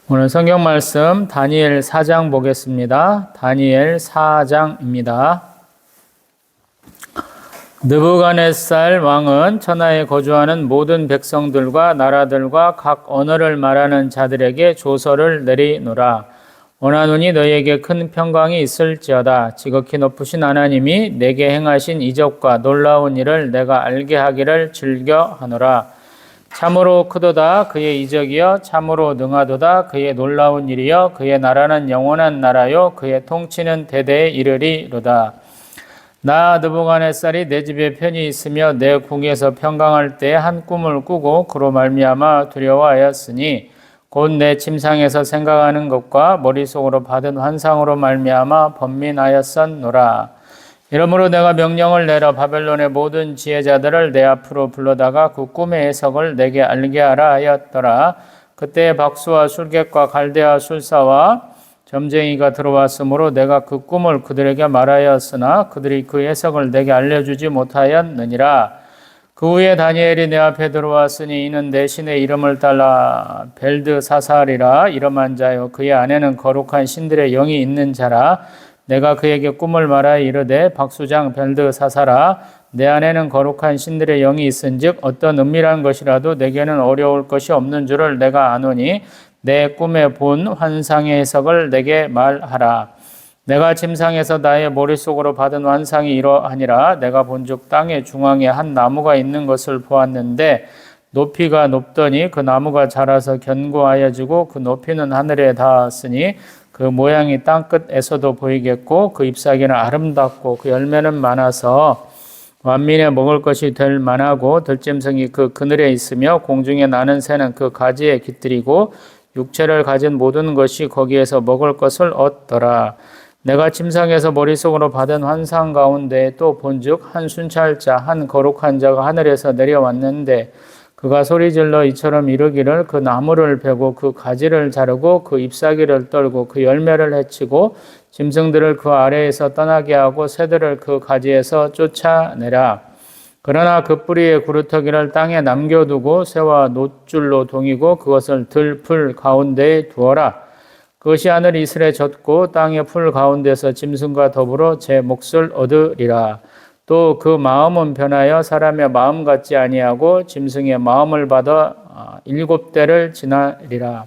오늘 성경 말씀 다니엘 4장 보겠습니다. 다니엘 4장입니다. 느부갓네살 왕은 천하에 거주하는 모든 백성들과 나라들과 각 언어를 말하는 자들에게 조서를 내리노라. 원하노니 너희에게 큰 평강이 있을지어다. 지극히 높으신 하나님이 내게 행하신 이적과 놀라운 일을 내가 알게 하기를 즐겨하노라. 참으로 크도다 그의 이적이여, 참으로 능하도다 그의 놀라운 일이여, 그의 나라는 영원한 나라요, 그의 통치는 대대에 이르리로다. 나 느부갓네살이 내 집에 편히 있으며 내 궁에서 평강할 때에 한 꿈을 꾸고 그로 말미암아 두려워하였으니 곧 내 침상에서 생각하는 것과 머릿속으로 받은 환상으로 말미암아 번민하였었노라. 이러므로 내가 명령을 내려 바벨론의 모든 지혜자들을 내 앞으로 불러다가 그 꿈의 해석을 내게 알게 하라 하였더라. 그때 박수와 술객과 갈대아 술사와 점쟁이가 들어왔으므로 내가 그 꿈을 그들에게 말하였으나 그들이 그 해석을 내게 알려주지 못하였느니라. 그 후에 다니엘이 내 앞에 들어왔으니 이는 내 신의 이름을 따라 벨드사살이라 이름한 자요, 그의 안에는 거룩한 신들의 영이 있는 자라. 내가 그에게 꿈을 말하여 이르되 박수장 벨드사살아, 내 안에는 거룩한 신들의 영이 있은즉 어떤 은밀한 것이라도 내게는 어려울 것이 없는 줄을 내가 아노니 내 꿈에 본 환상의 해석을 내게 말하라. 내가 침상에서 나의 머릿속으로 받은 환상이 이러하니라. 내가 본즉 땅의 중앙에 한 나무가 있는 것을 보았는데 높이가 높더니 그 나무가 자라서 견고하여지고 그 높이는 하늘에 닿았으니 그 모양이 땅끝에서도 보이겠고 그 잎사귀는 아름답고 그 열매는 많아서 만민에 먹을 것이 될 만하고 들짐승이 그 그늘에 있으며 공중에 나는 새는 그 가지에 깃들이고 육체를 가진 모든 것이 거기에서 먹을 것을 얻더라. 내가 침상에서 머릿속으로 받은 환상 가운데 또 본즉 한 순찰자 한 거룩한 자가 하늘에서 내려왔는데 그가 소리질러 이처럼 이르기를 그 나무를 베고 그 가지를 자르고 그 잎사귀를 떨고 그 열매를 해치고 짐승들을 그 아래에서 떠나게 하고 새들을 그 가지에서 쫓아내라. 그러나 그 뿌리의 구루터기를 땅에 남겨두고 새와 놋줄로 동이고 그것을 들풀 가운데에 두어라. 그것이 하늘 이슬에 젖고 땅의 풀 가운데서 짐승과 더불어 제 몫을 얻으리라. 또 그 마음은 변하여 사람의 마음 같지 아니하고 짐승의 마음을 받아 7대를 지나리라.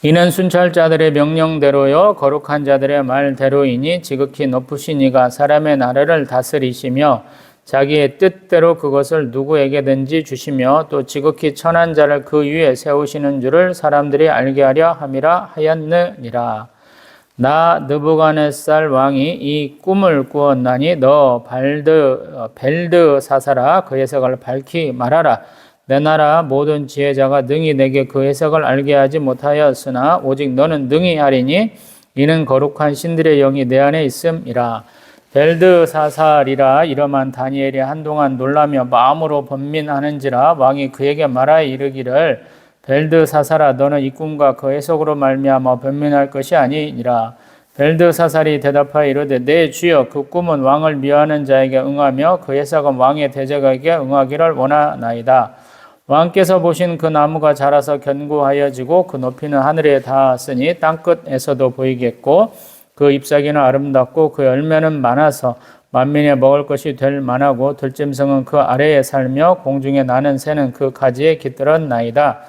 이는 순찰자들의 명령대로요 거룩한 자들의 말대로이니 지극히 높으신 이가 사람의 나라를 다스리시며 자기의 뜻대로 그것을 누구에게든지 주시며 또 지극히 천한 자를 그 위에 세우시는 줄을 사람들이 알게 하려 함이라 하였느니라. 나 느부갓네살 왕이 이 꿈을 꾸었나니 너 벨드사살아 그 해석을 밝히 말하라. 내 나라 모든 지혜자가 능히 내게 그 해석을 알게 하지 못하였으나 오직 너는 능히 하리니 이는 거룩한 신들의 영이 내 안에 있음이라. 벨드사살이라 이름한 다니엘이 한동안 놀라며 마음으로 번민하는지라 왕이 그에게 말하여 이르기를 벨드사살아 너는 이 꿈과 그 해석으로 말미암아 번민할 것이 아니니라. 벨드사살이 대답하여 이르되 내 주여 그 꿈은 왕을 미워하는 자에게 응하며 그 해석은 왕의 대적에게 응하기를 원하나이다. 왕께서 보신 그 나무가 자라서 견고하여지고 그 높이는 하늘에 닿았으니 땅끝에서도 보이겠고 그 잎사귀는 아름답고 그 열매는 많아서 만민에 먹을 것이 될 만하고 들짐승은 그 아래에 살며 공중에 나는 새는 그 가지에 깃들었나이다.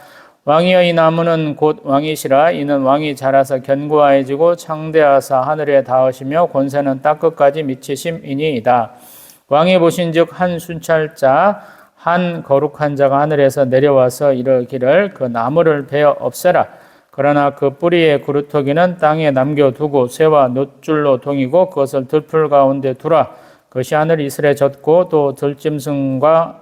왕이여 이 나무는 곧 왕이시라. 이는 왕이 자라서 견고해지고 창대하사 하늘에 닿으시며 권세는 땅끝까지 미치심이니이다. 왕이 보신즉 한 순찰자 한 거룩한 자가 하늘에서 내려와서 이르기를 그 나무를 베어 없애라. 그러나 그 뿌리의 구루터기는 땅에 남겨두고 새와 놋줄로 동이고 그것을 들풀 가운데 두라. 그것이 하늘 이슬에 젖고 또 들짐승과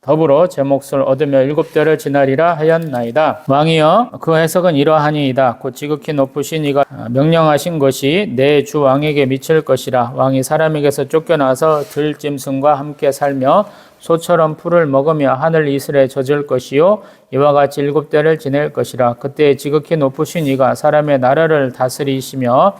더불어 제 몫을 얻으며 7대를 지나리라 하였나이다. 왕이여 그 해석은 이러하니이다. 곧 지극히 높으신 이가 명령하신 것이 내 주 왕에게 미칠 것이라. 왕이 사람에게서 쫓겨나서 들짐승과 함께 살며 소처럼 풀을 먹으며 하늘 이슬에 젖을 것이요 이와 같이 7대를 지낼 것이라. 그때 지극히 높으신 이가 사람의 나라를 다스리시며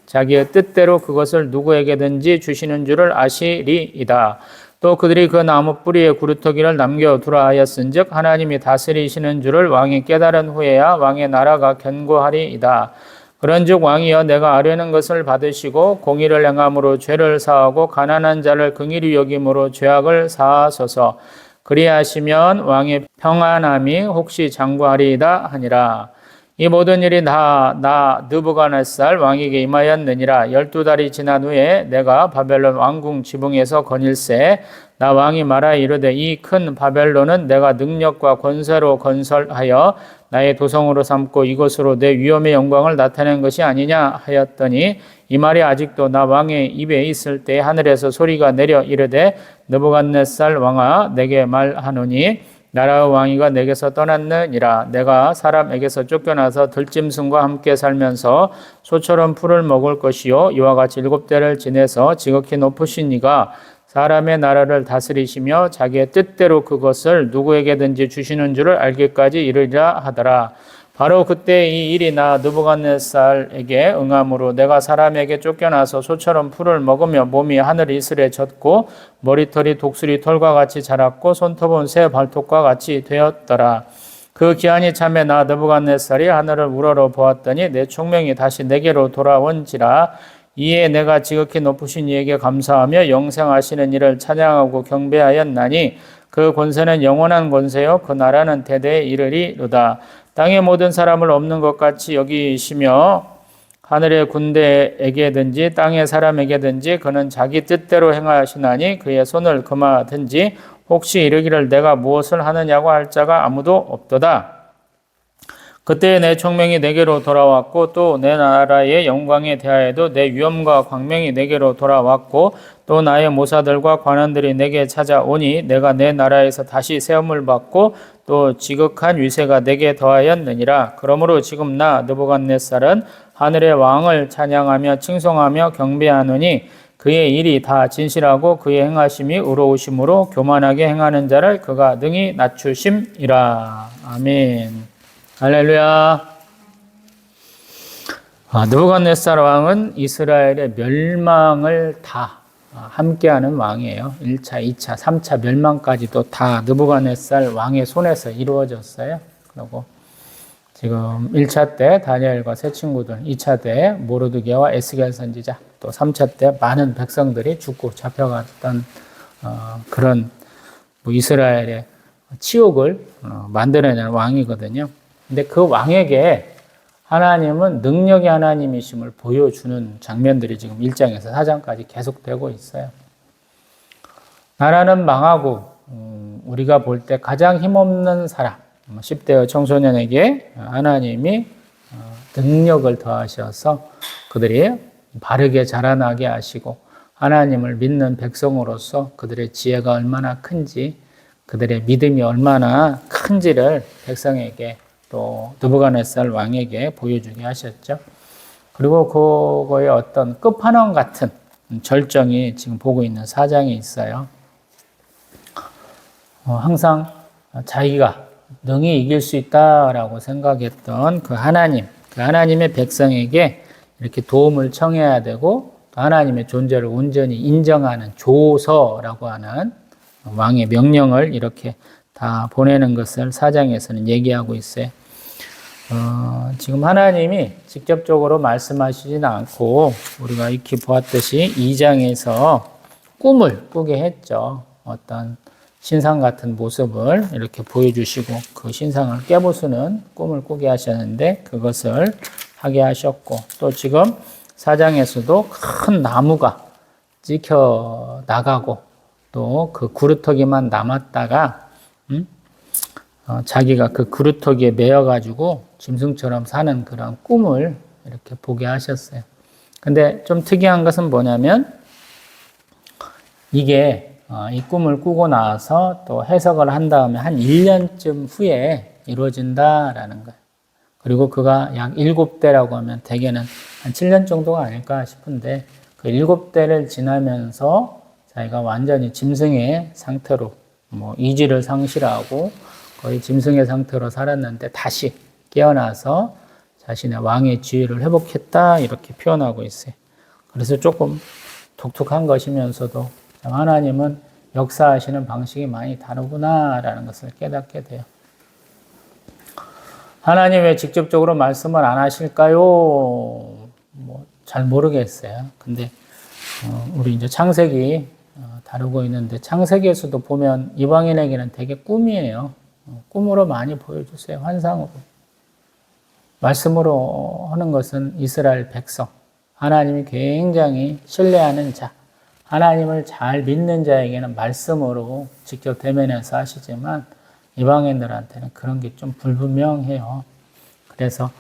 자기의 뜻대로 그것을 누구에게든지 주시는 줄을 아시리이다. 또 그들이 그 나무 뿌리에 구루터기를 남겨두라 하였은즉 하나님이 다스리시는 줄을 왕이 깨달은 후에야 왕의 나라가 견고하리이다. 그런즉 왕이여 내가 아뢰는 것을 받으시고 공의를 행함으로 죄를 사하고 가난한 자를 긍휼히 여김으로 죄악을 사하소서. 그리하시면 왕의 평안함이 혹시 장구하리이다 하니라. 이 모든 일이 나 느부갓네살 왕에게 임하였느니라. 12달이 지난 후에 내가 바벨론 왕궁 지붕에서 거닐새 나 왕이 말하 이르되 이 큰 바벨론은 내가 능력과 권세로 건설하여 나의 도성으로 삼고 이것으로 내 위엄의 영광을 나타낸 것이 아니냐 하였더니 이 말이 아직도 나 왕의 입에 있을 때 하늘에서 소리가 내려 이르되 느부갓네살 왕아 내게 말하노니 나라의 왕위가 내게서 떠났느니라. 내가 사람에게서 쫓겨나서 들짐승과 함께 살면서 소처럼 풀을 먹을 것이요 이와 같이 7대를 지내서 지극히 높으신 이가 사람의 나라를 다스리시며 자기의 뜻대로 그것을 누구에게든지 주시는 줄을 알기까지 이르리라 하더라. 바로 그때 이 일이 나 느부갓네살에게 응함으로 내가 사람에게 쫓겨나서 소처럼 풀을 먹으며 몸이 하늘 이슬에 젖고 머리털이 독수리 털과 같이 자랐고 손톱은 새 발톱과 같이 되었더라. 그 기한이 참에 나 느부갓네살이 하늘을 우러러 보았더니 내 총명이 다시 내게로 돌아온지라. 이에 내가 지극히 높으신 이에게 감사하며 영생하시는 이를 찬양하고 경배하였나니 그 권세는 영원한 권세요 그 나라는 대대에 이르리로다. 땅의 모든 사람을 없는 것 같이 여기시며 하늘의 군대에게든지 땅의 사람에게든지 그는 자기 뜻대로 행하시나니 그의 손을 금하든지 혹시 이르기를 내가 무엇을 하느냐고 할 자가 아무도 없도다. 그때 내 총명이 내게로 돌아왔고 또 내 나라의 영광에 대하여도 내 위엄과 광명이 내게로 돌아왔고 또 나의 모사들과 관원들이 내게 찾아오니 내가 내 나라에서 다시 세움을 받고 또 지극한 위세가 내게 더하였느니라. 그러므로 지금 나 느부갓네살은 하늘의 왕을 찬양하며 칭송하며 경배하노니 그의 일이 다 진실하고 그의 행하심이 의로우심으로 교만하게 행하는 자를 그가 능히 낮추심이라. 아멘. 할렐루야. 느부갓네살 왕은 이스라엘의 멸망을 다 함께하는 왕이에요. 1차, 2차, 3차 멸망까지도 다 느부갓네살 왕의 손에서 이루어졌어요. 그리고 지금 1차 때 다니엘과 세 친구들, 2차 때 모르드게와 에스겔 선지자, 또 3차 때 많은 백성들이 죽고 잡혀갔던 그런 이스라엘의 치욕을 만들어내는 왕이거든요. 근데 그 왕에게 하나님은 능력의 하나님이심을 보여주는 장면들이 지금 1장에서 4장까지 계속되고 있어요. 나라는 망하고 우리가 볼 때 가장 힘없는 사람, 10대의 청소년에게 하나님이 능력을 더하셔서 그들이 바르게 자라나게 하시고 하나님을 믿는 백성으로서 그들의 지혜가 얼마나 큰지 그들의 믿음이 얼마나 큰지를 백성에게 또 느부갓네살 왕에게 보여주게 하셨죠. 그리고 그거의 어떤 끝판왕 같은 절정이 지금 보고 있는 4장이 있어요. 항상 자기가 능히 이길 수 있다라고 생각했던 그 하나님의 백성에게 이렇게 도움을 청해야 되고 또 하나님의 존재를 온전히 인정하는 조서라고 하는 왕의 명령을 이렇게 다 보내는 것을 4장에서는 얘기하고 있어요. 지금 하나님이 직접적으로 말씀하시지는 않고 우리가 익히 보았듯이 2장에서 꿈을 꾸게 했죠. 어떤 신상 같은 모습을 이렇게 보여주시고 그 신상을 깨부수는 꿈을 꾸게 하셨는데 그것을 하게 하셨고 또 지금 4장에서도 큰 나무가 찍혀 나가고 또 그 구루터기만 남았다가 자기가 그 구루터기에 매여가지고 짐승처럼 사는 그런 꿈을 이렇게 보게 하셨어요. 근데 좀 특이한 것은 뭐냐면 이게 이 꿈을 꾸고 나서 또 해석을 한 다음에 한 1년쯤 후에 이루어진다라는 거예요. 그리고 그가 약 7대라고 하면 대개는 한 7년 정도가 아닐까 싶은데 그 7대를 지나면서 자기가 완전히 짐승의 상태로 이지를 상실하고 거의 짐승의 상태로 살았는데 다시 깨어나서 자신의 왕의 지위를 회복했다 이렇게 표현하고 있어요. 그래서 조금 독특한 것이면서도 하나님은 역사하시는 방식이 많이 다르구나라는 것을 깨닫게 돼요. 하나님 왜 직접적으로 말씀을 안 하실까요? 잘 모르겠어요. 근데 우리 이제 창세기 다루고 있는데 창세기에서도 보면 이방인에게는 되게 꿈이에요. 꿈으로 많이 보여주세요. 환상으로. 말씀으로 하는 것은 이스라엘 백성. 하나님이 굉장히 신뢰하는 자. 하나님을 잘 믿는 자에게는 말씀으로 직접 대면해서 하시지만 이방인들한테는 그런 게 좀 불분명해요. 그래서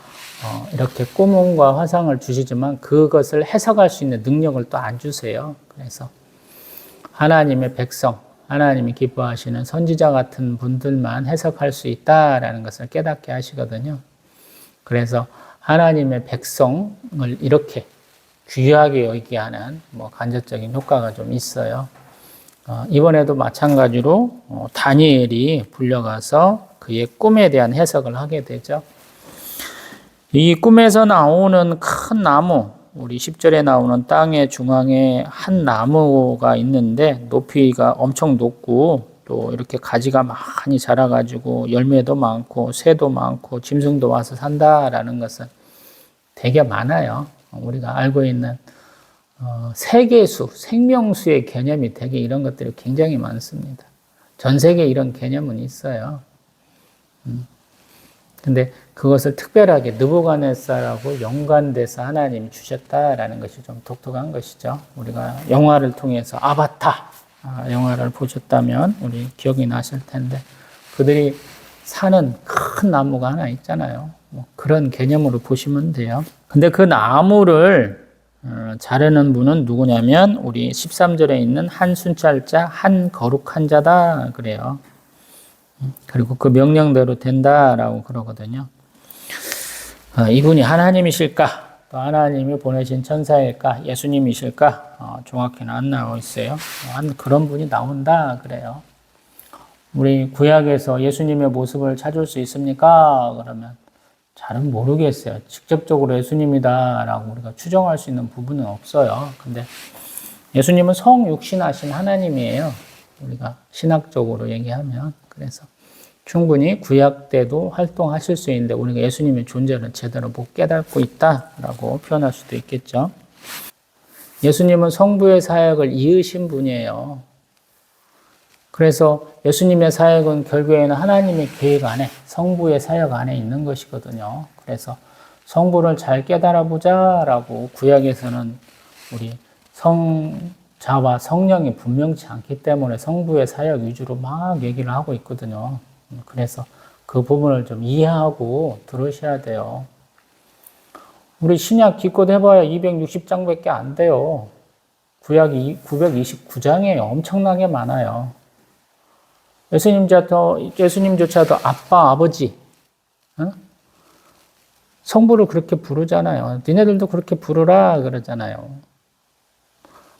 이렇게 꿈과 화상을 주시지만 그것을 해석할 수 있는 능력을 또 안 주세요. 그래서 하나님의 백성, 하나님이 기뻐하시는 선지자 같은 분들만 해석할 수 있다라는 것을 깨닫게 하시거든요. 그래서 하나님의 백성을 이렇게 귀하게 여기게 하는 간접적인 효과가 좀 있어요. 이번에도 마찬가지로 다니엘이 불려가서 그의 꿈에 대한 해석을 하게 되죠. 이 꿈에서 나오는 큰 나무, 우리 10절에 나오는 땅의 중앙에 한 나무가 있는데 높이가 엄청 높고 또 이렇게 가지가 많이 자라가지고 열매도 많고 새도 많고 짐승도 와서 산다라는 것은 되게 많아요. 우리가 알고 있는 세계수, 생명수의 개념이 되게 이런 것들이 굉장히 많습니다. 전 세계에 이런 개념은 있어요. 근데 그것을 특별하게 느부갓네살하고 연관돼서 하나님이 주셨다라는 것이 좀 독특한 것이죠. 우리가 영화를 통해서 아바타 영화를 보셨다면 우리 기억이 나실 텐데 그들이 사는 큰 나무가 하나 있잖아요. 그런 개념으로 보시면 돼요. 근데 그 나무를 자르는 분은 누구냐면 우리 13절에 있는 한 순찰자, 한 거룩한 자다 그래요. 그리고 그 명령대로 된다라고 그러거든요. 이분이 하나님이실까? 또 하나님이 보내신 천사일까? 예수님이실까? 정확히는 안 나와 있어요. 그런 분이 나온다 그래요. 우리 구약에서 예수님의 모습을 찾을 수 있습니까? 그러면 잘은 모르겠어요. 직접적으로 예수님이다라고 우리가 추정할 수 있는 부분은 없어요. 근데 예수님은 성육신하신 하나님이에요. 우리가 신학적으로 얘기하면. 그래서 충분히 구약 때도 활동하실 수 있는데 우리가 예수님의 존재를 제대로 못 깨닫고 있다라고 표현할 수도 있겠죠. 예수님은 성부의 사역을 이으신 분이에요. 그래서 예수님의 사역은 결국에는 하나님의 계획 안에, 성부의 사역 안에 있는 것이거든요. 그래서 성부를 잘 깨달아 보자라고 구약에서는 우리 성자와 성령이 분명치 않기 때문에 성부의 사역 위주로 막 얘기를 하고 있거든요. 그래서 그 부분을 좀 이해하고 들으셔야 돼요. 우리 신약 기껏 해봐야 260장밖에 안 돼요. 구약이 929장이에요. 엄청나게 많아요. 예수님조차도 아빠, 아버지, 성부를 그렇게 부르잖아요. 니네들도 그렇게 부르라 그러잖아요.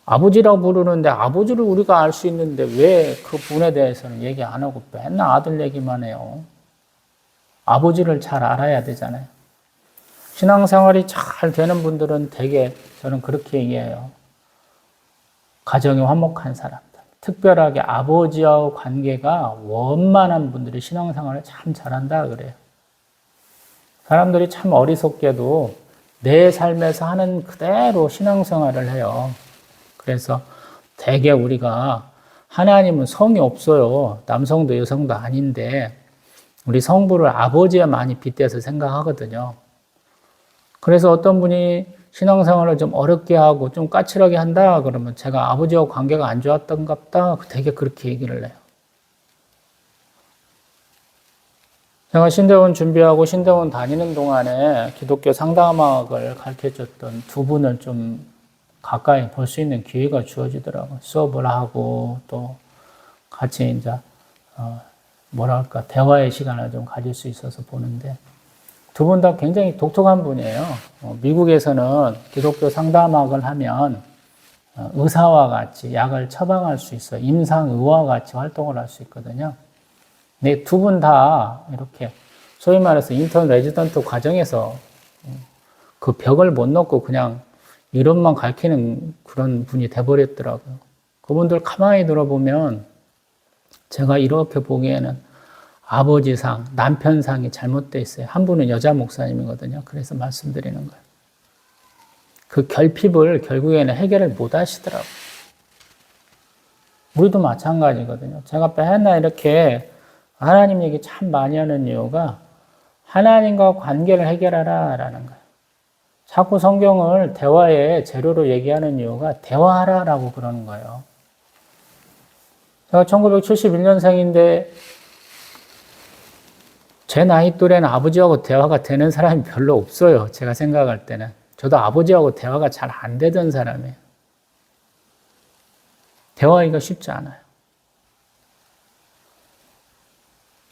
아버지라고 부르는데 아버지를 우리가 알 수 있는데 왜 그 분에 대해서는 얘기 안 하고 맨날 아들 얘기만 해요. 아버지를 잘 알아야 되잖아요. 신앙생활이 잘 되는 분들은 되게 저는 그렇게 얘기해요. 가정이 화목한 사람들. 특별하게 아버지와 관계가 원만한 분들이 신앙생활을 참 잘한다 그래요. 사람들이 참 어리석게도 내 삶에서 하는 그대로 신앙생활을 해요. 그래서 대개 우리가 하나님은 성이 없어요. 남성도 여성도 아닌데 우리 성부를 아버지에 많이 빗대서 생각하거든요. 그래서 어떤 분이 신앙생활을 좀 어렵게 하고 좀 까칠하게 한다 그러면 제가 아버지와 관계가 안 좋았던갑다 되게 그렇게 얘기를 해요. 제가 신대원 준비하고 신대원 다니는 동안에 기독교 상담학을 가르쳐줬던 두 분을 좀 가까이 볼 수 있는 기회가 주어지더라고요. 수업을 하고 또 같이 이제 대화의 시간을 좀 가질 수 있어서 보는데 두 분 다 굉장히 독특한 분이에요. 미국에서는 기독교 상담학을 하면 의사와 같이 약을 처방할 수 있어요. 임상의와 같이 활동을 할 수 있거든요. 근데 두 분 다 이렇게 소위 말해서 인턴 레지던트 과정에서 그 벽을 못 넘고 그냥 이론만 가르치는 그런 분이 돼버렸더라고요. 그분들 가만히 들어보면 제가 이렇게 보기에는 아버지상, 남편상이 잘못되어 있어요. 한 분은 여자 목사님이거든요. 그래서 말씀드리는 거예요. 그 결핍을 결국에는 해결을 못 하시더라고요. 우리도 마찬가지거든요. 제가 맨날 이렇게 하나님 얘기 참 많이 하는 이유가 하나님과 관계를 해결하라 라는 거예요. 자꾸 성경을 대화의 재료로 얘기하는 이유가 대화하라라고 그러는 거예요. 제가 1971년생인데 제 나이 또래는 아버지하고 대화가 되는 사람이 별로 없어요. 제가 생각할 때는. 저도 아버지하고 대화가 잘 안 되던 사람이에요. 대화하기가 쉽지 않아요.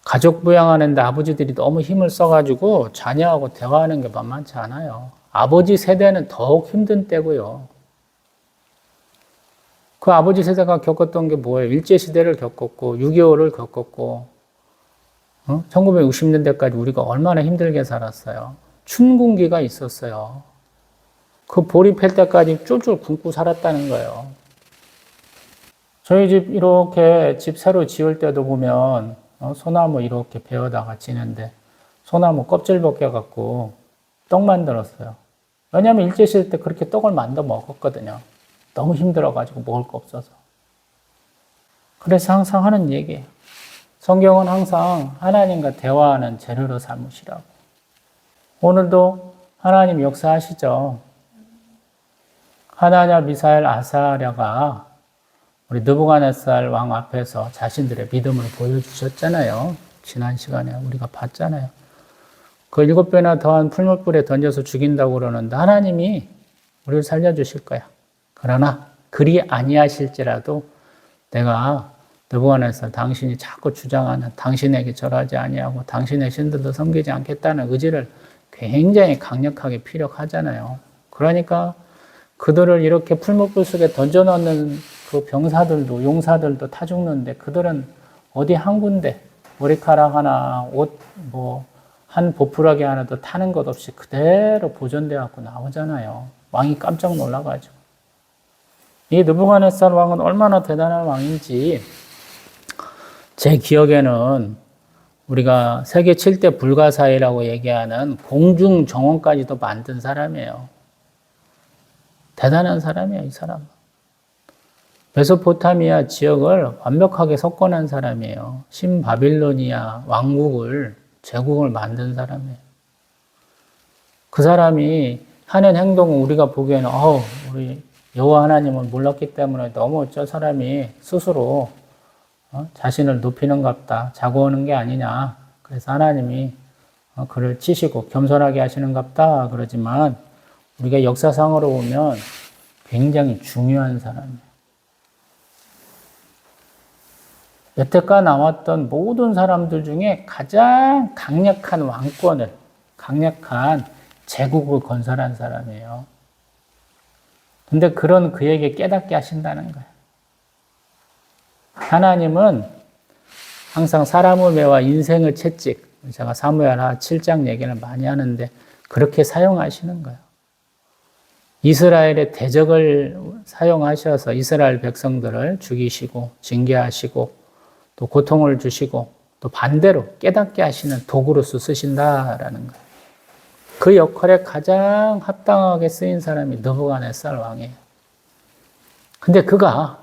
가족 부양하는데 아버지들이 너무 힘을 써가지고 자녀하고 대화하는 게 만만치 않아요. 아버지 세대는 더욱 힘든 때고요. 그 아버지 세대가 겪었던 게 뭐예요? 일제시대를 겪었고 6.25를 겪었고 1960년대까지 우리가 얼마나 힘들게 살았어요. 춘궁기가 있었어요. 그 보립할 때까지 쫄쫄 굶고 살았다는 거예요. 저희 집 이렇게 집 새로 지을 때도 보면 소나무 이렇게 베어다가 지는데 소나무 껍질 벗겨갖고 떡 만들었어요. 왜냐하면 일제시대 때 그렇게 떡을 만들어 먹었거든요. 너무 힘들어가지고 먹을 거 없어서. 그래서 항상 하는 얘기예요. 성경은 항상 하나님과 대화하는 재료로 삼으시라고. 오늘도 하나님 역사하시죠. 하나냐, 미사엘, 아사랴가 우리 느부갓네살 왕 앞에서 자신들의 믿음을 보여주셨잖아요. 지난 시간에 우리가 봤잖아요. 그 7배나 더한 풀무불에 던져서 죽인다고 그러는데 하나님이 우리를 살려주실 거야. 그러나 그리 아니하실지라도 내가 느부갓네살 당신이 자꾸 주장하는 당신에게 절하지 아니하고 당신의 신들도 섬기지 않겠다는 의지를 굉장히 강력하게 피력하잖아요. 그러니까 그들을 이렇게 풀무불 속에 던져넣는 그 병사들도 용사들도 타 죽는데 그들은 어디 한 군데 머리카락 하나 옷 한 보풀하게 하나도 타는 것 없이 그대로 보존돼 갖고 나오잖아요. 왕이 깜짝 놀라가지고. 이 느부갓네살 왕은 얼마나 대단한 왕인지 제 기억에는 우리가 세계 7대 불가사의라고 얘기하는 공중 정원까지도 만든 사람이에요. 대단한 사람이에요, 이 사람은. 메소포타미아 지역을 완벽하게 석권한 사람이에요. 신바빌로니아 왕국을, 제국을 만든 사람이에요. 그 사람이 하는 행동은 우리가 보기에는 우리 여호와 하나님을 몰랐기 때문에 너무 저 사람이 스스로 자신을 높이는갑다, 자고하는 게 아니냐. 그래서 하나님이 그를 치시고 겸손하게 하시는갑다 그러지만 우리가 역사상으로 보면 굉장히 중요한 사람이에요. 여태까지 나왔던 모든 사람들 중에 가장 강력한 왕권을, 강력한 제국을 건설한 사람이에요. 근데 그런 그에게 깨닫게 하신다는 거예요. 하나님은 항상 사람을 메와 인생을 채찍, 제가 사무엘하 7장 얘기를 많이 하는데 그렇게 사용하시는 거예요. 이스라엘의 대적을 사용하셔서 이스라엘 백성들을 죽이시고 징계하시고 또 고통을 주시고 또 반대로 깨닫게 하시는 도구로서 쓰신다라는 거예요. 그 역할에 가장 합당하게 쓰인 사람이 느부갓네살 왕이에요. 근데 그가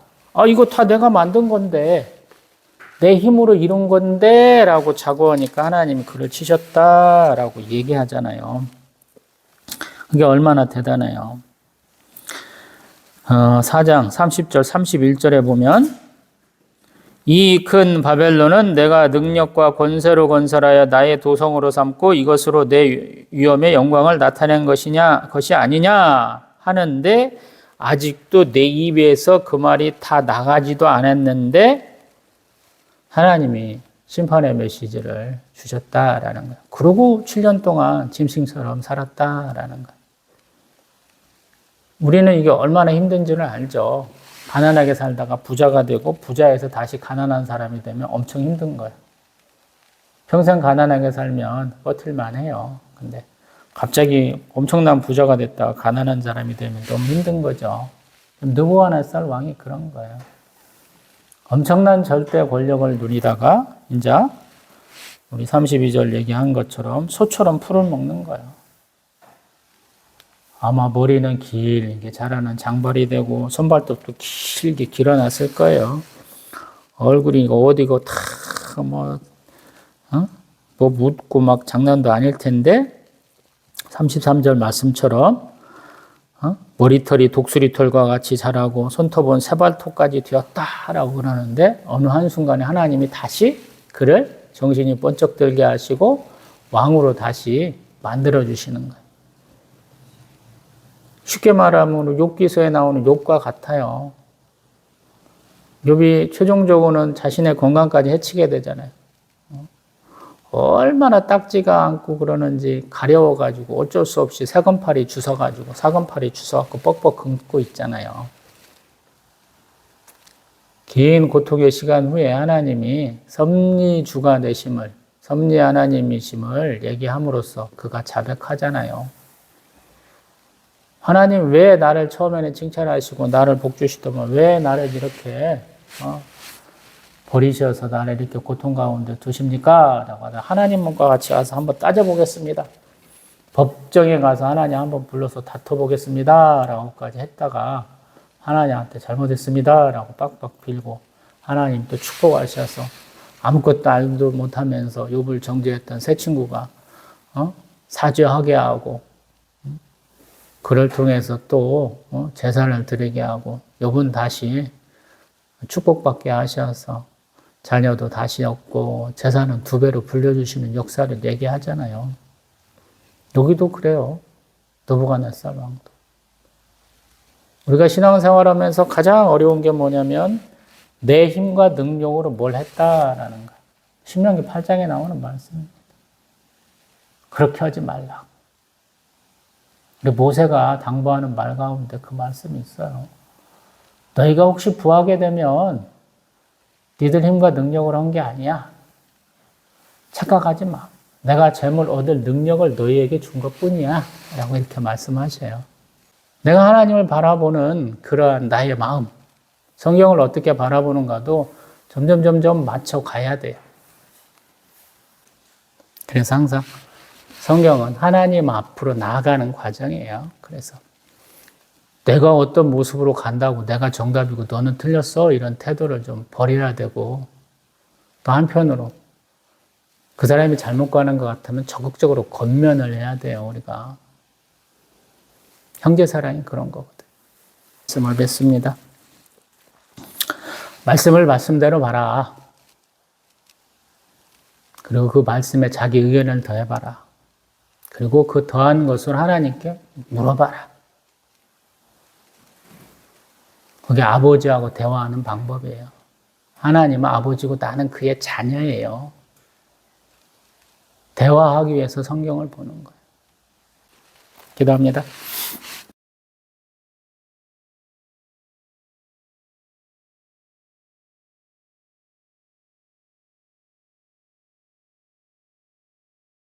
이거 다 내가 만든 건데 내 힘으로 이룬 건데 라고 자고하니까 하나님이 그를 치셨다라고 얘기하잖아요. 그게 얼마나 대단해요. 4장 30절 31절에 보면 이 큰 바벨론은 내가 능력과 권세로 건설하여 나의 도성으로 삼고 이것으로 내 위엄의 영광을 나타낸 것이 아니냐 하는데 아직도 내 입에서 그 말이 다 나가지도 않았는데 하나님이 심판의 메시지를 주셨다라는 거예요. 그러고 7년 동안 짐승처럼 살았다라는 거예요. 우리는 이게 얼마나 힘든지를 알죠. 가난하게 살다가 부자가 되고 부자에서 다시 가난한 사람이 되면 엄청 힘든 거예요. 평생 가난하게 살면 버틸만 해요. 근데 갑자기 엄청난 부자가 됐다가 가난한 사람이 되면 너무 힘든 거죠. 느부갓네살 왕이 그런 거예요. 엄청난 절대 권력을 누리다가 이제 우리 32절 얘기한 것처럼 소처럼 풀을 먹는 거예요. 아마 머리는 길게 자라는 장발이 되고 손발톱도 길게 길어났을 거예요. 얼굴이 어디고 다 뭐 묻고 막 장난도 아닐 텐데 33절 말씀처럼 머리털이 독수리털과 같이 자라고 손톱은 새발톱까지 되었다라고 그러는데 어느 한순간에 하나님이 다시 그를 정신이 번쩍 들게 하시고 왕으로 다시 만들어주시는 거예요. 쉽게 말하면 욥기서에 나오는 욥과 같아요. 욥이 최종적으로는 자신의 건강까지 해치게 되잖아요. 얼마나 딱지가 않고 그러는지 가려워가지고 어쩔 수 없이 사근팔이 주워가지고 사근팔이 주워갖고 뻑뻑 긁고 있잖아요. 긴 고통의 시간 후에 하나님이 섭리주가 되심을, 섭리 하나님이심을 얘기함으로써 그가 자백하잖아요. 하나님 왜 나를 처음에는 칭찬하시고 나를 복주시더만 왜 나를 이렇게 버리셔서 나를 이렇게 고통 가운데 두십니까? 라고 하다 하나님과 같이 와서 한번 따져보겠습니다. 법정에 가서 하나님 한번 불러서 다퉈보겠습니다. 라고까지 했다가 하나님한테 잘못했습니다. 라고 빡빡 빌고 하나님 또 축복하셔서 아무것도 알도 못하면서 욥을 정죄했던 새 친구가 사죄하게 하고 그를 통해서 또 제사를 드리게 하고 욥은 다시 축복받게 하셔서 자녀도 다시 얻고 재산은 2배로 불려주시는 역사를 얘기하잖아요. 여기도 그래요. 느부갓네살 왕도. 우리가 신앙생활하면서 가장 어려운 게 뭐냐면 내 힘과 능력으로 뭘 했다라는 거예요. 신명기 8장에 나오는 말씀입니다. 그렇게 하지 말라. 우리 모세가 당부하는 말 가운데 그 말씀이 있어요. 너희가 혹시 부하게 되면 니들 힘과 능력으로 한 게 아니야. 착각하지 마. 내가 재물 얻을 능력을 너희에게 준 것뿐이야. 라고 이렇게 말씀하셔요. 내가 하나님을 바라보는 그러한 나의 마음, 성경을 어떻게 바라보는가도 점점 맞춰가야 돼요. 그래서 항상 성경은 하나님 앞으로 나아가는 과정이에요. 그래서 내가 어떤 모습으로 간다고 내가 정답이고 너는 틀렸어 이런 태도를 좀 버려야 되고 또 한편으로 그 사람이 잘못 가는 것 같으면 적극적으로 권면을 해야 돼요. 우리가 형제사랑이 그런 거거든. 말씀을 뵙습니다. 말씀을 말씀대로 봐라. 그리고 그 말씀에 자기 의견을 더해봐라. 그리고 그 더한 것을 하나님께 물어봐라. 그게 아버지하고 대화하는 방법이에요. 하나님은 아버지고 나는 그의 자녀예요. 대화하기 위해서 성경을 보는 거예요. 기도합니다.